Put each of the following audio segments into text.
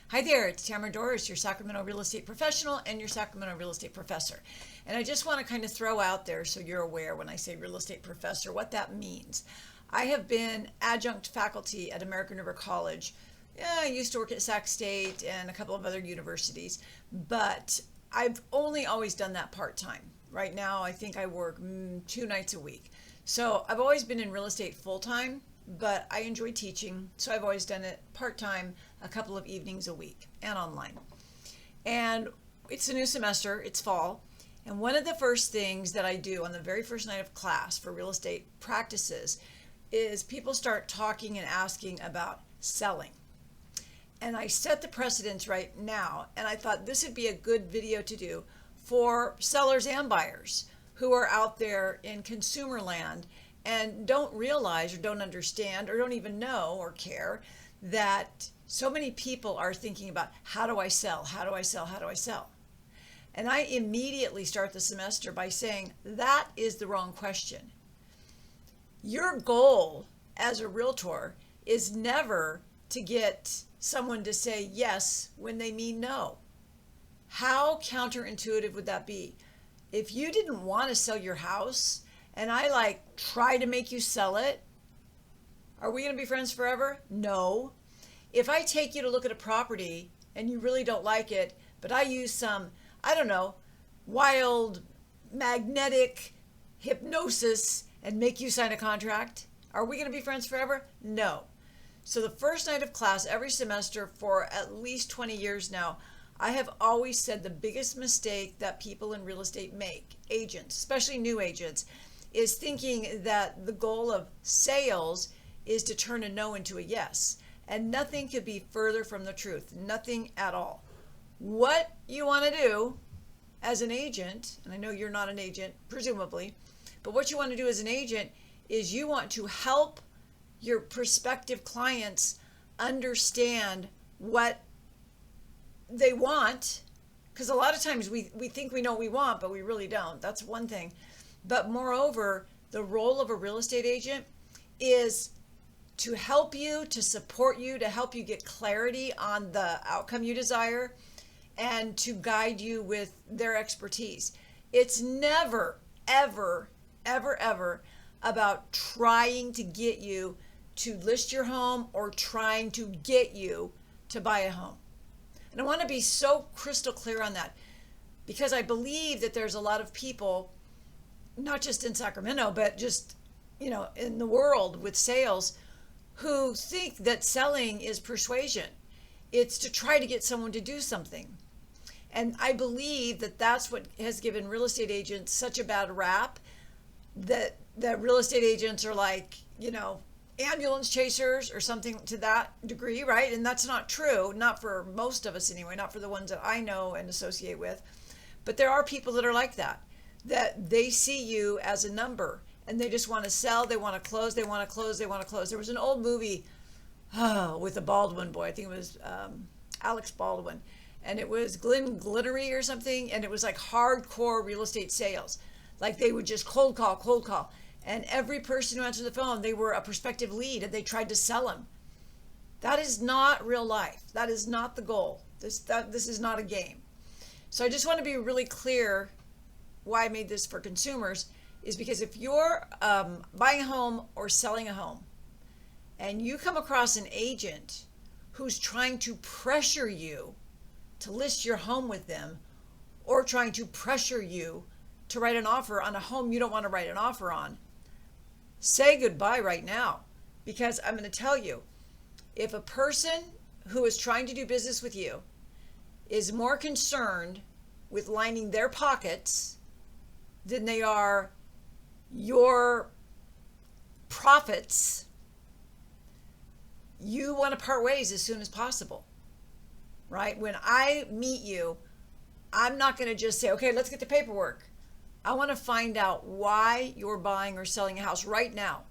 Hi there, it's Tamara Doris, your Sacramento real estate professional and your Sacramento real estate professor. And I just want to kind of throw out there so you're aware when I say real estate professor, what that means. I have been adjunct faculty at American River College. Yeah, I used to work at Sac State and a couple of other universities, but I've only always done that part-time. Right now, I think I work 2 nights a week. So I've always been in real estate full-time, but I enjoy teaching, so I've always done it part-time, a couple of evenings a week and online. And it's a new semester, it's fall, and one of the first things that I do on the very first night of class for real estate practices is people start talking and asking about selling. And I set the precedence right now, and I thought this would be a good video to do for sellers and buyers who are out there in consumer land and don't realize or don't understand or don't even know or care that so many people are thinking about, how do I sell? How do I sell? How do I sell? And I immediately start the semester by saying that is the wrong question. Your goal as a realtor is never to get someone to say yes when they mean no. How counterintuitive would that be? If you didn't want to sell your house and I try to make you sell it, are we going to be friends forever? No. If I take you to look at a property and you really don't like it, but I use some, I don't know, wild magnetic hypnosis and make you sign a contract, are we going to be friends forever? No. So the first night of class every semester for at least 20 years now, I have always said the biggest mistake that people in real estate make, agents, especially new agents, is thinking that the goal of sales is to turn a no into a yes. And nothing could be further from the truth. Nothing at all. What you want to do as an agent, and I know you're not an agent, presumably, but what you want to do as an agent is you want to help your prospective clients understand what they want, because a lot of times we think we know what we want, but we really don't. That's one thing. But moreover, the role of a real estate agent is to help you, to support you, to help you get clarity on the outcome you desire, and to guide you with their expertise. It's never, ever, ever, ever about trying to get you to list your home or trying to get you to buy a home. And I want to be so crystal clear on that, because I believe that there's a lot of people, not just in Sacramento, but just, in the world with sales, who think that selling is persuasion. It's to try to get someone to do something. And I believe that that's what has given real estate agents such a bad rap, that real estate agents are ambulance chasers or something to that degree, right? And that's not true, not for most of us anyway, not for the ones that I know and associate with. But there are people that are like that they see you as a number and they just want to sell, they want to close, they want to close, they want to close. There was an old movie with a Baldwin boy, I think it was Alex Baldwin, and it was Glenn Glittery or something, and it was like hardcore real estate sales. Like they would just cold call. And every person who answered the phone, they were a prospective lead and they tried to sell them. That is not real life. That is not the goal. This is not a game. So I just want to be really clear why I made this for consumers is because if you're buying a home or selling a home and you come across an agent who's trying to pressure you to list your home with them or trying to pressure you to write an offer on a home you don't want to write an offer on, say goodbye right now, because I'm going to tell you, if a person who is trying to do business with you is more concerned with lining their pockets than they are your profits, you want to part ways as soon as possible, right? When I meet you, I'm not going to just say, okay, let's get the paperwork. I want to find out why you're buying or selling a house right now.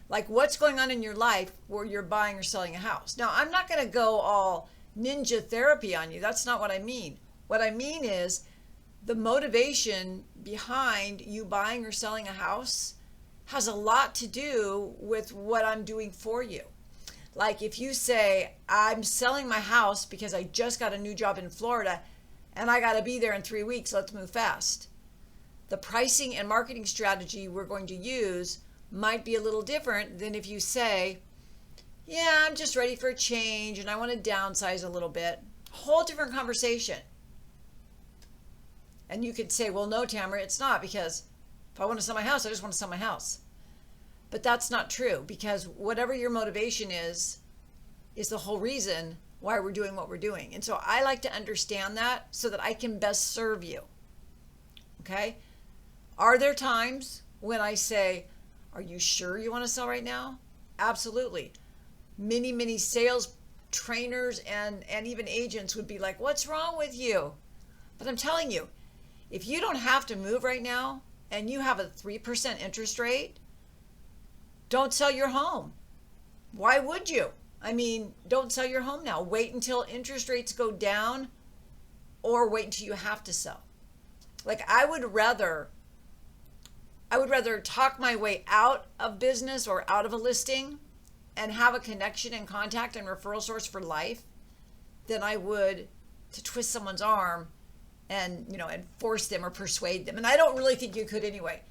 Like what's going on in your life where you're buying or selling a house. Now, I'm not going to go all ninja therapy on you. That's not what I mean. What I mean is the motivation behind you buying or selling a house has a lot to do with what I'm doing for you. Like if you say, I'm selling my house because I just got a new job in Florida and I got to be there in 3 weeks, let's move fast. The pricing and marketing strategy we're going to use might be a little different than if you say, yeah, I'm just ready for a change and I want to downsize a little bit. Whole different conversation. And you could say, well, no, Tamara, it's not, because if I want to sell my house, I just want to sell my house. But that's not true, because whatever your motivation is the whole reason why we're doing what we're doing. And so I like to understand that so that I can best serve you. Okay? Are there times when I say, are you sure you want to sell right now? Absolutely. Many sales trainers and even agents would be like, what's wrong with you? But I'm telling you, if you don't have to move right now and you have a 3% interest rate, don't sell your home. Why would you? I mean, don't sell your home now. Wait until interest rates go down, or wait until you have to sell. Like I would rather talk my way out of business or out of a listing and have a connection and contact and referral source for life than I would to twist someone's arm and force them or persuade them. And I don't really think you could anyway.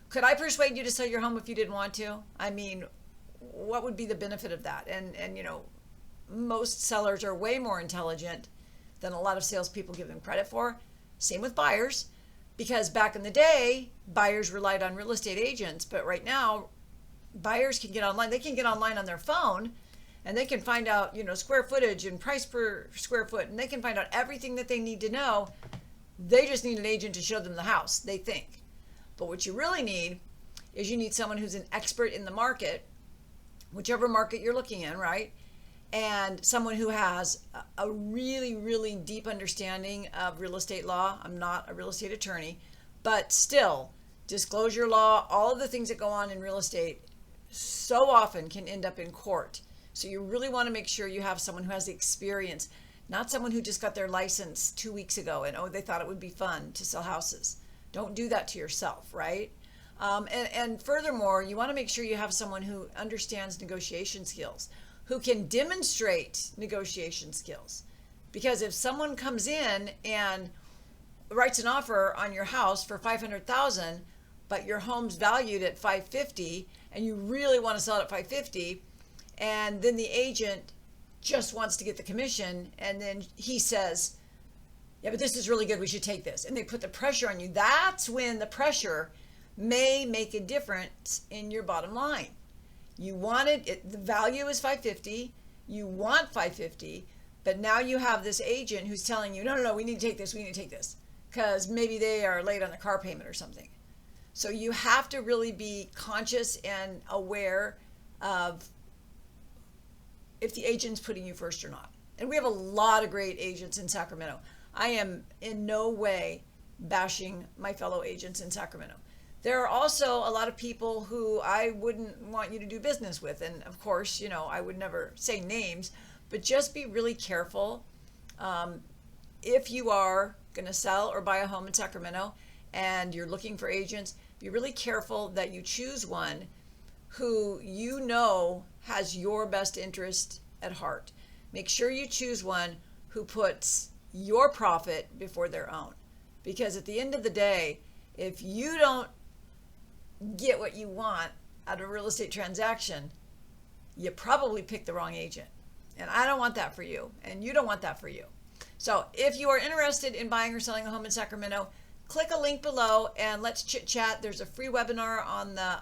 Could I persuade you to sell your home if you didn't want to? I mean, what would be the benefit of that? And most sellers are way more intelligent than a lot of salespeople give them credit for. Same with buyers, because back in the day, buyers relied on real estate agents, but right now, buyers can get online. They can get online on their phone, and they can find out, square footage and price per square foot, and they can find out everything that they need to know. They just need an agent to show them the house, they think. But what you really need is you need someone who's an expert in the market, whichever market you're looking in, right? And someone who has a really deep understanding of real estate law. I'm not a real estate attorney, but still, disclosure law, all of the things that go on in real estate so often can end up in court. So you really want to make sure you have someone who has the experience, not someone who just got their license 2 weeks ago and they thought it would be fun to sell houses. Don't do that to yourself, right? And furthermore, you want to make sure you have someone who understands negotiation skills, who can demonstrate negotiation skills. Because if someone comes in and writes an offer on your house for $500,000, but your home's valued at $550,000, and you really want to sell it at $550,000, and then the agent just wants to get the commission, and then he says, yeah, but this is really good, we should take this. And they put the pressure on you. That's when the pressure may make a difference in your bottom line. You wanted it, the value is $550,000, you want $550,000, but now you have this agent who's telling you, no, we need to take this, because maybe they are late on the car payment or something. So you have to really be conscious and aware of if the agent's putting you first or not. And we have a lot of great agents in Sacramento. I am in no way bashing my fellow agents in Sacramento. There are also a lot of people who I wouldn't want you to do business with. And of course, I would never say names, but just be really careful. If you are going to sell or buy a home in Sacramento and you're looking for agents, be really careful that you choose one who has your best interest at heart. Make sure you choose one who puts your profit before their own. Because at the end of the day, if you don't get what you want out of a real estate transaction, you probably picked the wrong agent. And I don't want that for you, and you don't want that for you. So if you are interested in buying or selling a home in Sacramento, click a link below and let's chit chat. There's a free webinar on the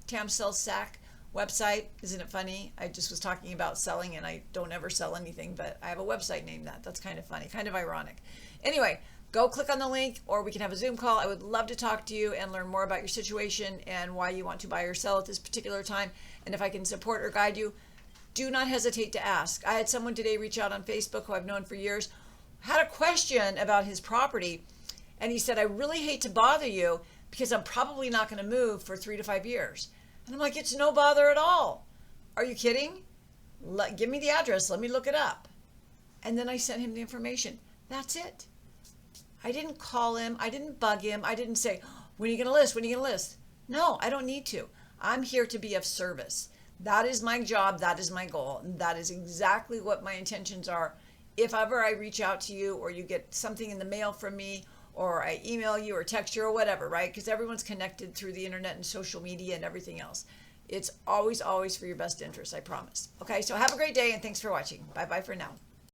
Tam Sells Sac website. Isn't it funny? I just was talking about selling and I don't ever sell anything, but I have a website named that. That's kind of funny, kind of ironic. Anyway, go click on the link or we can have a Zoom call. I would love to talk to you and learn more about your situation and why you want to buy or sell at this particular time. And if I can support or guide you, do not hesitate to ask. I had someone today reach out on Facebook who I've known for years, had a question about his property, and he said, I really hate to bother you because I'm probably not going to move for 3 to 5 years. And I'm like, it's no bother at all. Are you kidding? Give me the address. Let me look it up. And then I sent him the information. That's it. I didn't call him. I didn't bug him. I didn't say, when are you going to list? When are you going to list? No, I don't need to. I'm here to be of service. That is my job. That is my goal. And that is exactly what my intentions are. If ever I reach out to you or you get something in the mail from me or I email you or text you or whatever, right? Because everyone's connected through the internet and social media and everything else. It's always, always for your best interest, I promise. Okay, so have a great day and thanks for watching. Bye-bye for now.